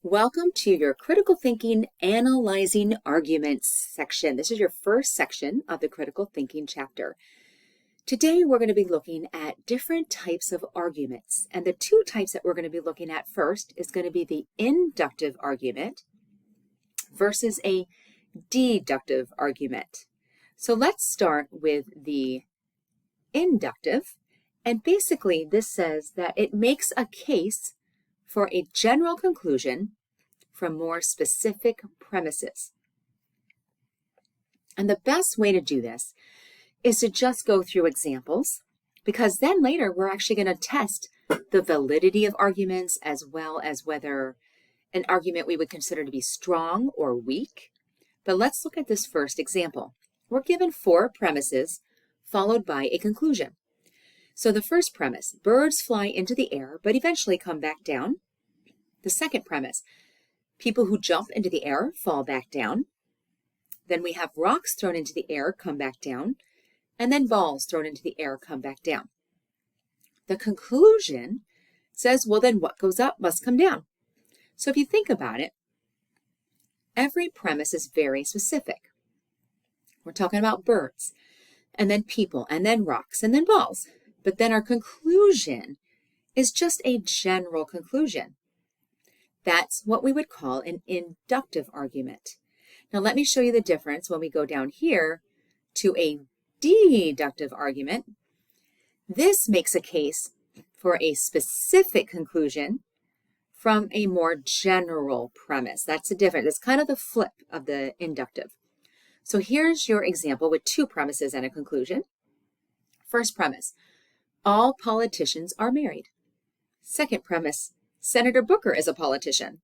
Welcome to your Critical Thinking Analyzing Arguments section. This is your first section of the Critical Thinking chapter. Today we're going to be looking at different types of arguments. And the two types that we're going to be looking at first is going to be the inductive argument versus a deductive argument. So let's start with the inductive. And basically this says that it makes a case for a general conclusion from more specific premises. And the best way to do this is to just go through examples, because then later we're actually going to test the validity of arguments as well as whether an argument we would consider to be strong or weak. But let's look at this first example. We're given 4 premises followed by a conclusion. So the first premise, birds fly into the air but eventually come back down. The second premise, people who jump into the air fall back down. Then we have rocks thrown into the air, come back down. And then balls thrown into the air, come back down. The conclusion says, well, then what goes up must come down. So if you think about it, every premise is very specific. We're talking about birds, and then people, and then rocks, and then balls. But then our conclusion is just a general conclusion. That's what we would call an inductive argument. Now let me show you the difference when we go down here to a deductive argument. This makes a case for a specific conclusion from a more general premise. That's the difference. It's kind of the flip of the inductive. So here's your example with 2 premises and a conclusion. First premise, all politicians are married. Second premise, Senator Booker is a politician.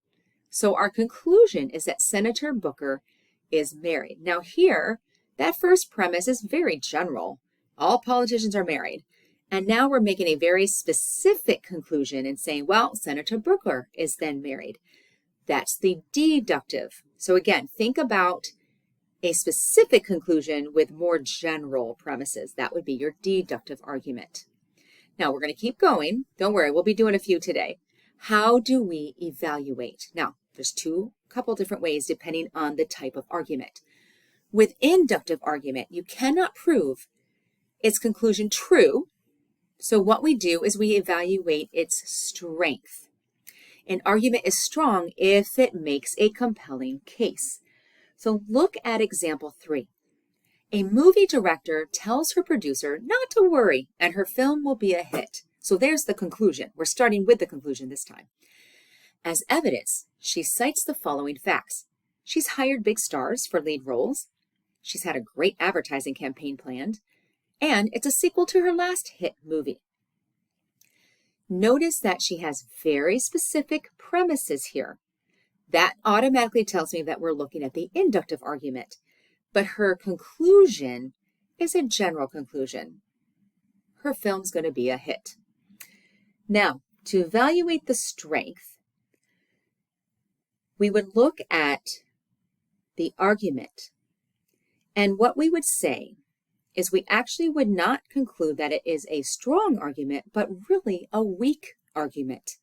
So our conclusion is that Senator Booker is married. Now here, that first premise is very general. All politicians are married. And now we're making a very specific conclusion and saying, well, Senator Booker is then married. That's the deductive. So again, think about a specific conclusion with more general premises. That would be your deductive argument. Now we're going to keep going. Don't worry, we'll be doing a few today. How do we evaluate? Now, there's couple different ways depending on the type of argument. With inductive argument, you cannot prove its conclusion true. So what we do is we evaluate its strength. An argument is strong if it makes a compelling case. So look at example 3. A movie director tells her producer not to worry and her film will be a hit. So there's the conclusion. We're starting with the conclusion this time. As evidence, she cites the following facts. She's hired big stars for lead roles. She's had a great advertising campaign planned. And it's a sequel to her last hit movie. Notice that she has very specific premises here. That automatically tells me that we're looking at the inductive argument. But her conclusion is a general conclusion. Her film's going to be a hit. Now, to evaluate the strength, we would look at the argument. And what we would say is we actually would not conclude that it is a strong argument, but really a weak argument.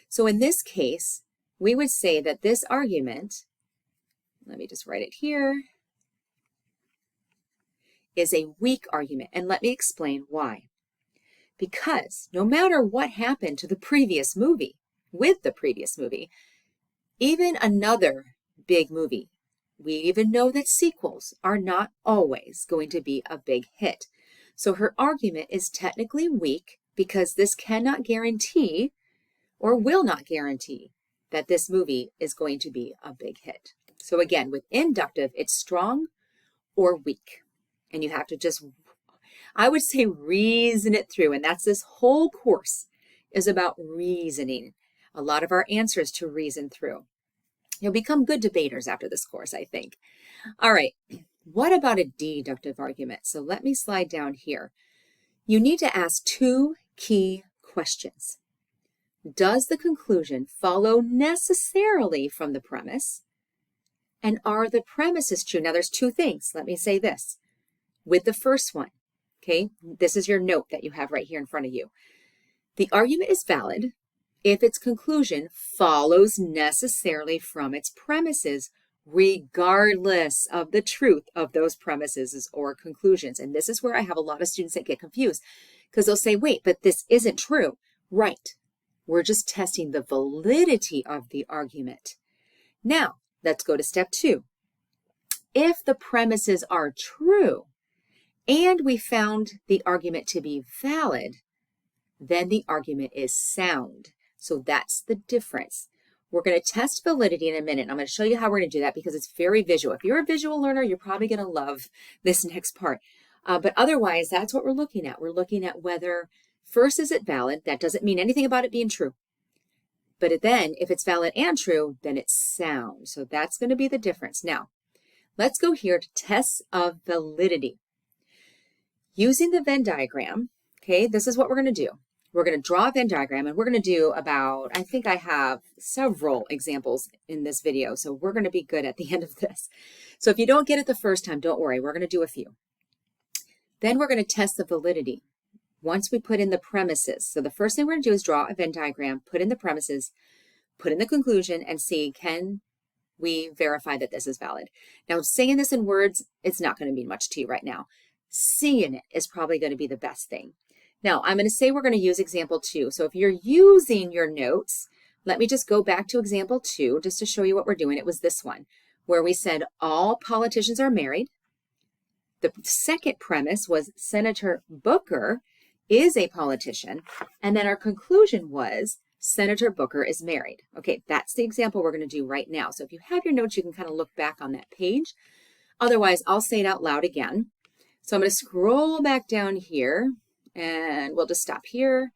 So in this case, we would say that this argument, let me just write it here, is a weak argument. And let me explain why. Because no matter what happened to the previous movie, with the previous movie, even another big movie, we even know that sequels are not always going to be a big hit. So her argument is technically weak because this cannot guarantee or will not guarantee that this movie is going to be a big hit. So again, with inductive, it's strong or weak. And you have to just, I would say, reason it through. And that's this whole course is about reasoning. A lot of our answers to reason through. You'll become good debaters after this course, I think. All right, what about a deductive argument? So let me slide down here. You need to ask 2 key questions. Does the conclusion follow necessarily from the premise? And are the premises true? Now there's 2 things. Let me say this. With the first one, okay, this is your note that you have right here in front of you. The argument is valid if its conclusion follows necessarily from its premises, regardless of the truth of those premises or conclusions. And this is where I have a lot of students that get confused because they'll say, wait, but this isn't true. Right. We're just testing the validity of the argument. Now, let's go to step 2. If the premises are true and we found the argument to be valid, then the argument is sound. So that's the difference. We're going to test validity in a minute. I'm going to show you how we're going to do that because it's very visual. If you're a visual learner, you're probably going to love this next part. But otherwise, that's what we're looking at. We're looking at whether, first, is it valid? That doesn't mean anything about it being true. But then, if it's valid and true, then it's sound. So that's going to be the difference. Now, let's go here to tests of validity. Using the Venn diagram, okay, this is what we're going to do. We're going to draw a Venn diagram, and we're going to do about, I think I have several examples in this video, so we're going to be good at the end of this. So if you don't get it the first time, don't worry, we're going to do a few. Then we're going to test the validity once we put in the premises. So the first thing we're going to do is draw a Venn diagram, put in the premises, put in the conclusion, and see, can we verify that this is valid? Now, saying this in words, it's not going to mean much to you right now. Seeing it is probably going to be the best thing. Now, I'm going to say we're going to use example 2. So if you're using your notes, let me just go back to example 2 just to show you what we're doing. It was this one where we said all politicians are married. The second premise was Senator Booker is a politician. And then our conclusion was Senator Booker is married. Okay, that's the example we're going to do right now. So if you have your notes, you can kind of look back on that page. Otherwise, I'll say it out loud again. So I'm going to scroll back down here. And we'll just stop here.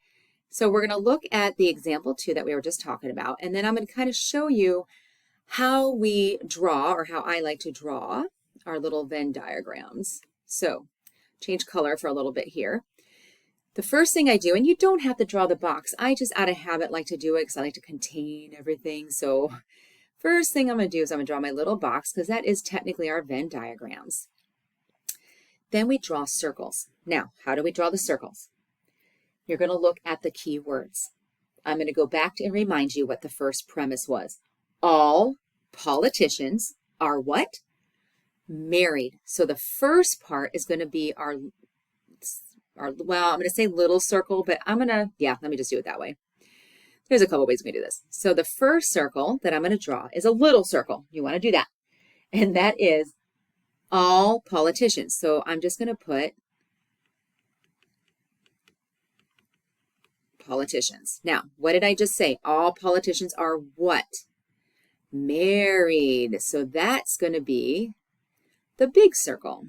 So we're going to look at the example 2 that we were just talking about. And then I'm going to kind of show you how we draw, or how I like to draw, our little Venn diagrams. So change color for a little bit here. The first thing I do, and you don't have to draw the box. I just out of habit like to do it because I like to contain everything. So first thing I'm going to do is I'm going to draw my little box because that is technically our Venn diagrams. Then we draw circles. Now, how do we draw the circles? You're going to look at the key words. I'm going to go back and remind you what the first premise was. All politicians are what? Married. So the first part is going to be our well, I'm going to say little circle, but let me just do it that way. There's a couple ways we can do this. So the first circle that I'm going to draw is a little circle. You want to do that. And that is all politicians. So I'm just going to put politicians. Now, what did I just say? All politicians are what? Married. So that's going to be the big circle.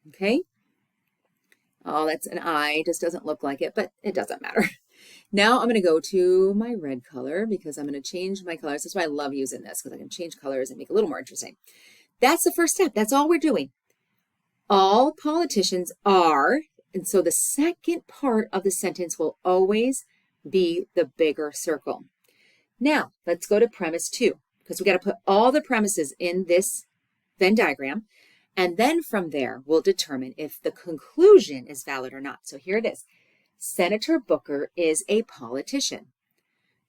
Okay. Oh, that's an I. It just doesn't look like it, but it doesn't matter. Now I'm going to go to my red color because I'm going to change my colors. That's why I love using this, because I can change colors and make it a little more interesting. That's the first step. That's all we're doing. All politicians are, and so the second part of the sentence will always be the bigger circle. Now let's go to premise 2, because we got to put all the premises in this Venn diagram. And then from there, we'll determine if the conclusion is valid or not. So here it is. Senator Booker is a politician.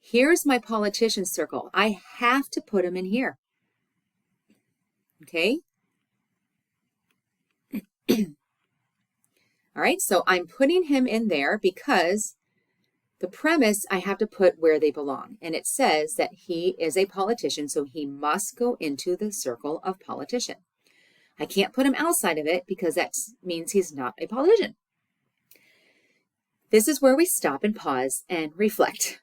Here's my politician circle. I have to put him in here. Okay. All right, so I'm putting him in there because the premise I have to put where they belong. And it says that he is a politician, so he must go into the circle of politician. I can't put him outside of it because that means he's not a politician. This is where we stop and pause and reflect.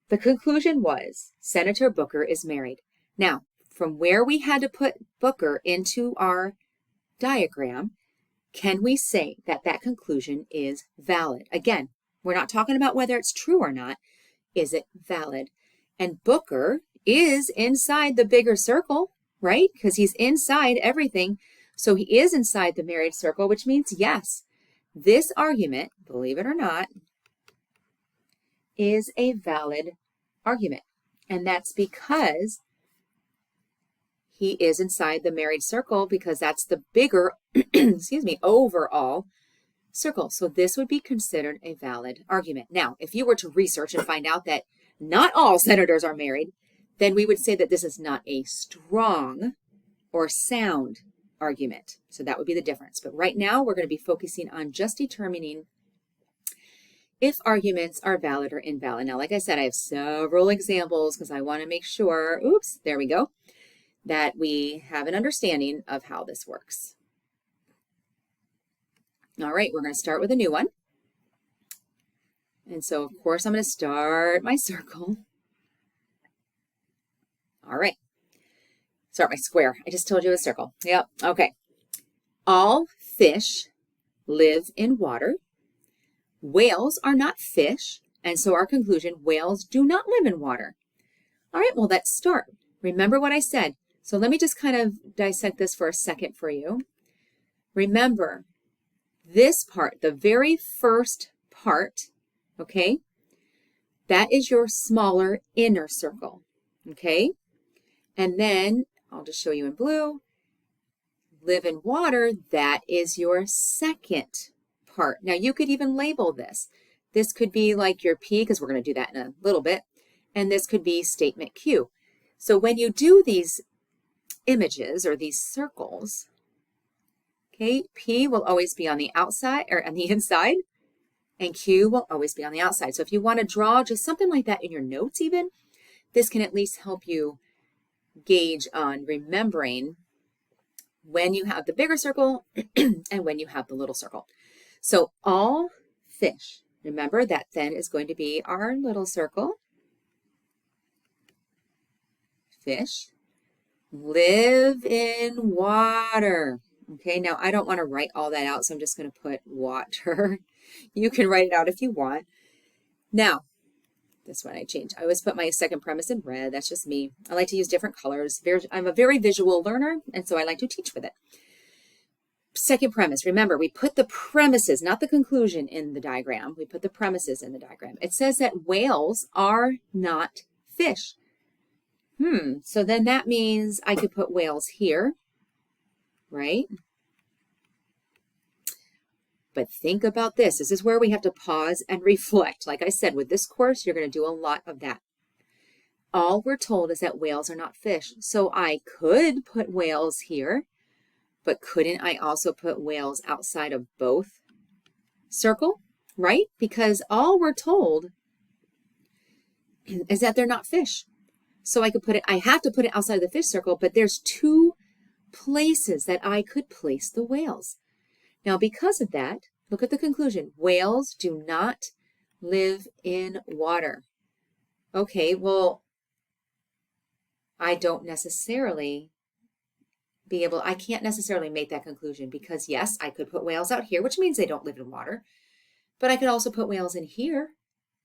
The conclusion was Senator Booker is married. Now, from where we had to put Booker into our diagram, can we say that that conclusion is valid? Again, we're not talking about whether it's true or not. Is it valid? And Booker is inside the bigger circle, right? Because he's inside everything. So he is inside the married circle, which means yes, this argument, believe it or not, is a valid argument. And that's because he is inside the married circle, because that's the bigger, excuse me, overall circle. So this would be considered a valid argument. Now, if you were to research and find out that not all senators are married, then we would say that this is not a strong or sound argument. So that would be the difference. But right now, we're going to be focusing on just determining if arguments are valid or invalid. Now, like I said, I have several examples because I want to make sure, oops, there we go, that we have an understanding of how this works. All right, we're going to start with a new one. And so, of course, I'm going to start my circle. All right. Start my square. I just told you a circle. Yep. Okay. All fish live in water. Whales are not fish. And so our conclusion, whales do not live in water. All right, well, let's start. Remember what I said. So let me just kind of dissect this for a second for you. Remember, this part, the very first part, okay, that is your smaller inner circle, okay? And then, I'll just show you in blue, live in water, that is your second part. Now, you could even label this. This could be like your P, because we're going to do that in a little bit, and this could be statement Q. So when you do these images or these circles, okay, P will always be on the outside or on the inside, and Q will always be on the outside. So if you want to draw just something like that in your notes even, this can at least help you gauge on remembering when you have the bigger circle and when you have the little circle. So all fish, remember that then is going to be our little circle. Fish live in water. Okay, now I don't want to write all that out, so I'm just going to put water. You can write it out if you want. Now, this one I changed. I always put my second premise in red. That's just me. I like to use different colors. I'm a very visual learner, and so I like to teach with it. Second premise, remember, we put the premises, not the conclusion, in the diagram. We put the premises in the diagram. It says that whales are not fish. So then that means I could put whales here, right? But think about this. This is where we have to pause and reflect. Like I said, with this course, you're going to do a lot of that. All we're told is that whales are not fish. So I could put whales here, but couldn't I also put whales outside of both circle, right? Because all we're told is that they're not fish. So I could put it, I have to put it outside of the fish circle, but there's two places that I could place the whales. Now, because of that, look at the conclusion. Whales do not live in water. Okay, well, I don't necessarily I can't necessarily make that conclusion because yes, I could put whales out here, which means they don't live in water, but I could also put whales in here,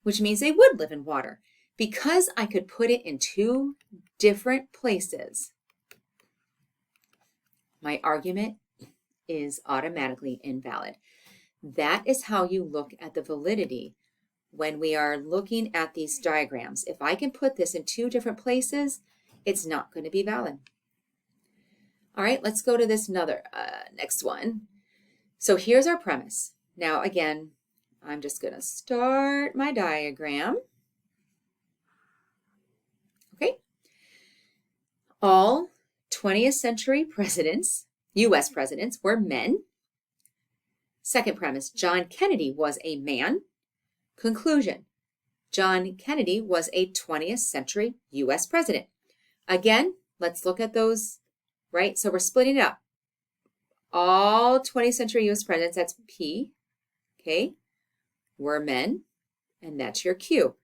which means they would live in water. Because I could put it in two different places, my argument is automatically invalid. That is how you look at the validity when we are looking at these diagrams. If I can put this in two different places, it's not going to be valid. All right, let's go to this next one. So here's our premise. Now, again, I'm just going to start my diagram. Okay. All 20th century presidents, U.S. presidents, were men. Second premise, John Kennedy was a man. Conclusion, John Kennedy was a 20th century U.S. president. Again, let's look at those, right? So we're splitting it up. All 20th century U.S. presidents, that's P, okay, were men, and that's your Q.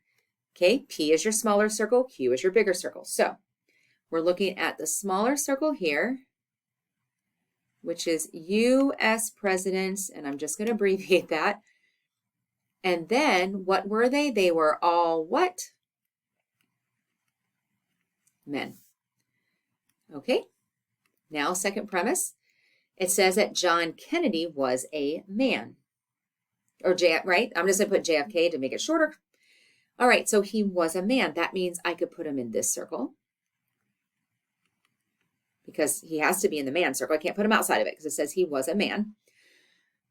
Okay, P is your smaller circle, Q is your bigger circle. So we're looking at the smaller circle here, which is U.S. presidents, and I'm just going to abbreviate that. And then what were they? They were all what? Men. Okay, now second premise. It says that John Kennedy was a man. Or right? I'm just going to put JFK to make it shorter. All right, so he was a man. That means I could put him in this circle because he has to be in the man circle. I can't put him outside of it because it says he was a man.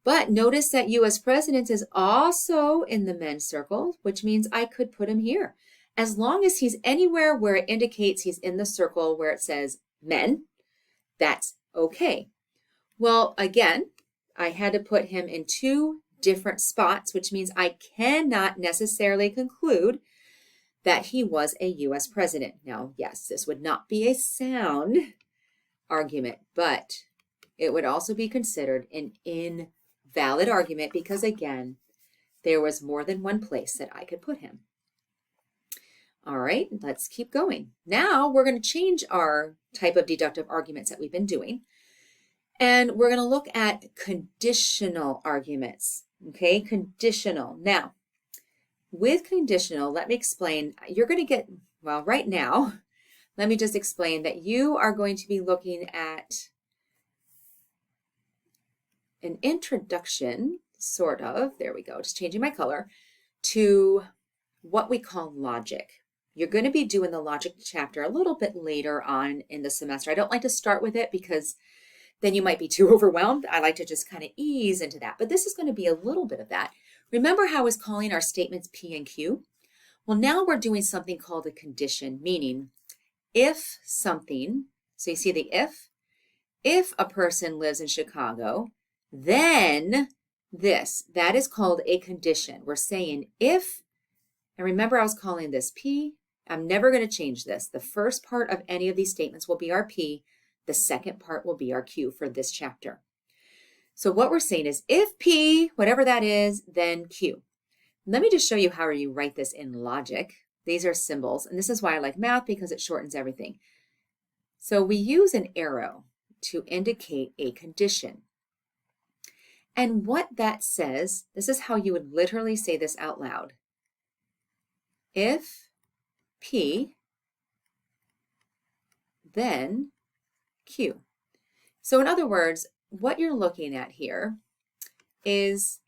But notice that U.S. president is also in the men's circle, which means I could put him here. As long as he's anywhere where it indicates he's in the circle where it says men, that's okay. Well, again, I had to put him in two different spots, which means I cannot necessarily conclude that he was a U.S. president. Now, yes, this would not be a sound argument, but it would also be considered an invalid argument because, again, there was more than one place that I could put him. All right, let's keep going. Now we're going to change our type of deductive arguments that we've been doing, and we're going to look at conditional arguments. Okay, conditional. Now, with conditional, let me explain. You're going to get, well, right now, let me just explain that you are going to be looking at an introduction, sort of, there we go, just changing my color, to what we call logic. You're going to be doing the logic chapter a little bit later on in the semester. I don't like to start with it because then you might be too overwhelmed. I like to just kind of ease into that. But this is going to be a little bit of that. Remember how I was calling our statements P and Q? Well, now we're doing something called a condition, meaning if something, so you see the if a person lives in Chicago, then this, that is called a condition. We're saying if, and remember I was calling this P, I'm never going to change this. The first part of any of these statements will be our P. The second part will be our Q for this chapter. So what we're saying is if P, whatever that is, then Q. Let me just show you how you write this in logic. These are symbols, and this is why I like math because it shortens everything. So we use an arrow to indicate a condition. And what that says, this is how you would literally say this out loud. If P, then Q. So in other words, what you're looking at here is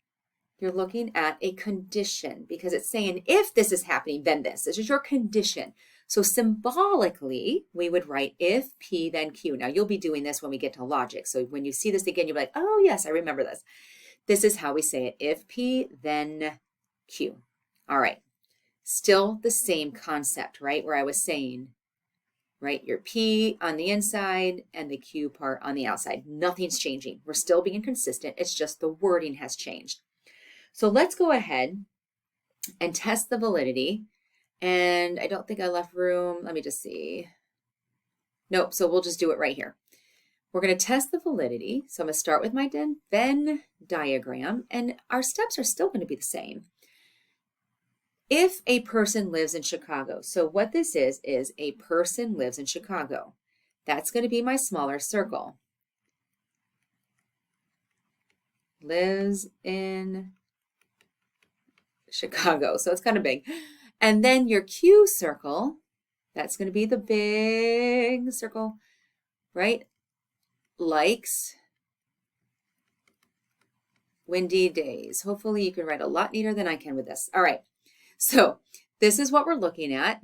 you're looking at a condition because it's saying if this is happening, then this. This is your condition. So symbolically, we would write if P, then Q. Now you'll be doing this when we get to logic. So when you see this again, you'll be like, oh yes, I remember this. This is how we say it. If P, then Q. All right. Still the same concept, right? Where I was saying, right, your P on the inside and the Q part on the outside. Nothing's changing. We're still being consistent. It's just the wording has changed. So let's go ahead and test the validity. And I don't think I left room. Let me just see. Nope, so we'll just do it right here. We're going to test the validity. So I'm going to start with my Venn diagram, and our steps are still going to be the same. If a person lives in Chicago, so what this is a person lives in Chicago. That's going to be my smaller circle. Lives in Chicago, so it's kind of big. And then your Q circle, that's going to be the big circle, right? Likes windy days. Hopefully you can write a lot neater than I can with this. All right. So this is what we're looking at.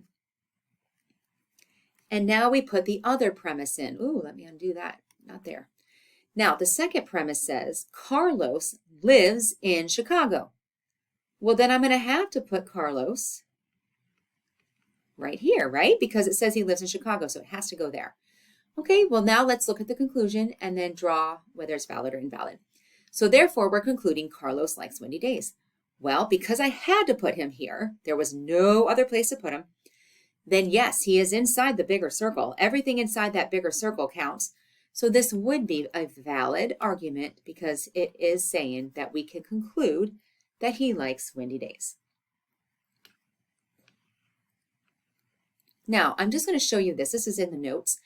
And now we put the other premise in. Ooh, let me undo that. Not there. Now, the second premise says Carlos lives in Chicago. Well, then I'm going to have to put Carlos right here, right? Because it says he lives in Chicago, so it has to go there. Okay, well, now let's look at the conclusion and then draw whether it's valid or invalid. So therefore, we're concluding Carlos likes windy days. Well, because I had to put him here, there was no other place to put him, then yes, he is inside the bigger circle. Everything inside that bigger circle counts. So this would be a valid argument because it is saying that we can conclude that he likes windy days. Now, I'm just going to show you this. This is in the notes.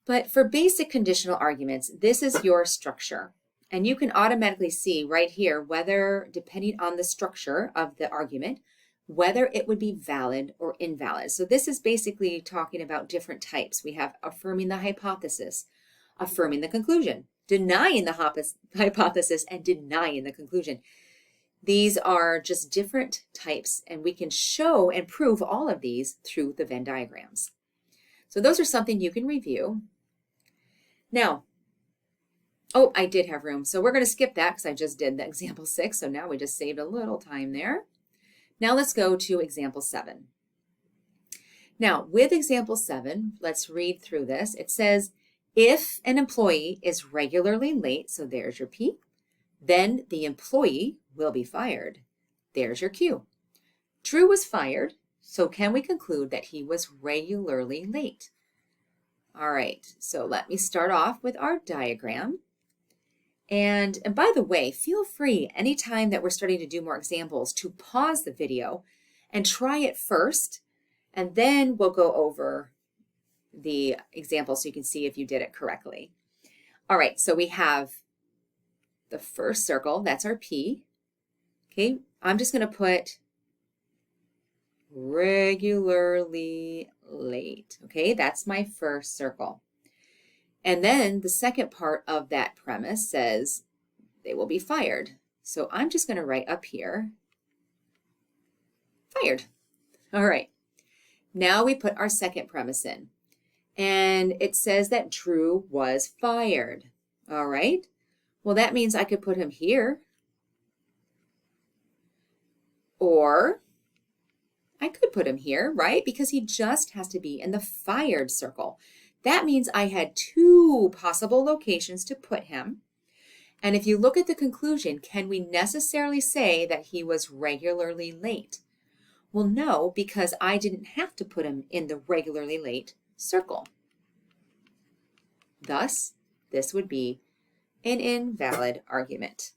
But for basic conditional arguments, this is your structure. And you can automatically see right here whether, depending on the structure of the argument, whether it would be valid or invalid. So this is basically talking about different types. We have affirming the hypothesis, affirming the conclusion, denying the hypothesis, and denying the conclusion. These are just different types, and we can show and prove all of these through the Venn diagrams. So those are something you can review. Now, Oh, I did have room. So we're going to skip that because I just did the example 6. So now we just saved a little time there. Now let's go to example 7. Now with example 7, let's read through this. It says, if an employee is regularly late, so there's your P, then the employee will be fired. There's your Q. Drew was fired, so can we conclude that he was regularly late? All right, so let me start off with our diagram. And by the way, feel free anytime that we're starting to do more examples to pause the video and try it first, and then we'll go over the example so you can see if you did it correctly. All right, so we have the first circle, that's our P. Okay, I'm just going to put regularly late. Okay, that's my first circle. And then the second part of that premise says they will be fired. So I'm just going to write up here, fired. All right, now we put our second premise in. And it says that Drew was fired. All right, well, that means I could put him here. Or I could put him here, right? Because he just has to be in the fired circle. That means I had 2 possible locations to put him. And if you look at the conclusion, can we necessarily say that he was regularly late? Well, no, because I didn't have to put him in the regularly late circle. Thus, this would be an invalid argument.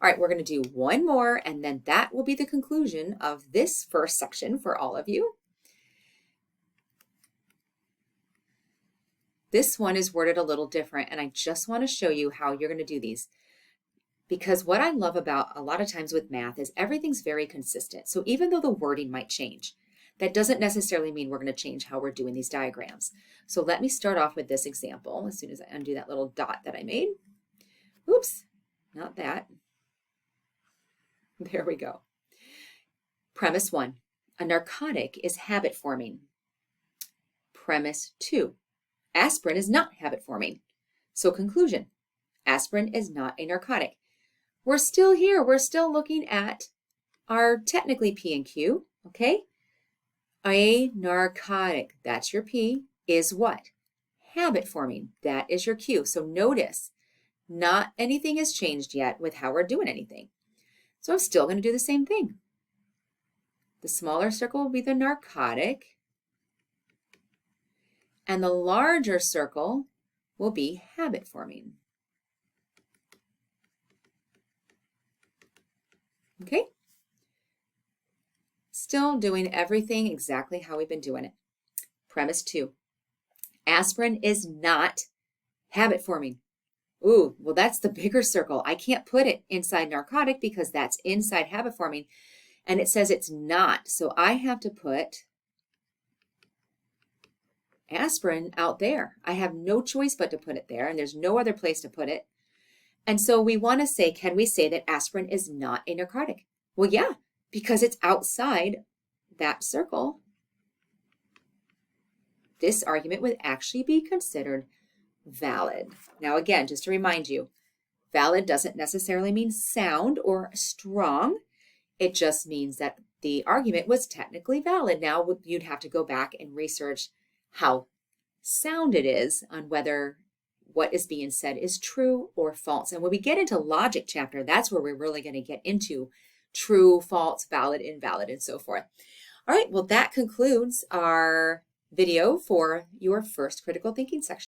All right, we're going to do one more, and then that will be the conclusion of this first section for all of you. This one is worded a little different, and I just want to show you how you're going to do these. Because what I love about a lot of times with math is everything's very consistent. So even though the wording might change, that doesn't necessarily mean we're going to change how we're doing these diagrams. So let me start off with this example as soon as I undo that little dot that I made. Oops, not that. There we go. Premise 1, a narcotic is habit forming. Premise 2, aspirin is not habit forming. So conclusion, aspirin is not a narcotic. We're still here. We're still looking at our technically P and Q, okay? A narcotic, that's your P, is what? Habit forming, that is your Q. So notice, not anything has changed yet with how we're doing anything. So I'm still going to do the same thing. The smaller circle will be the narcotic, and the larger circle will be habit forming. Okay? Still doing everything exactly how we've been doing it. Premise 2, aspirin is not habit forming. Ooh, well, that's the bigger circle. I can't put it inside narcotic because that's inside habit forming, and it says it's not. So I have to put aspirin out there. I have no choice but to put it there, and there's no other place to put it. And so we want to say, can we say that aspirin is not a narcotic? Well, yeah, because it's outside that circle. This argument would actually be considered valid. Now, again, just to remind you, valid doesn't necessarily mean sound or strong. It just means that the argument was technically valid. Now, you'd have to go back and research how sound it is on whether what is being said is true or false. And when we get into logic chapter, that's where we're really going to get into true, false, valid, invalid, and so forth. All right, well, that concludes our video for your first critical thinking section.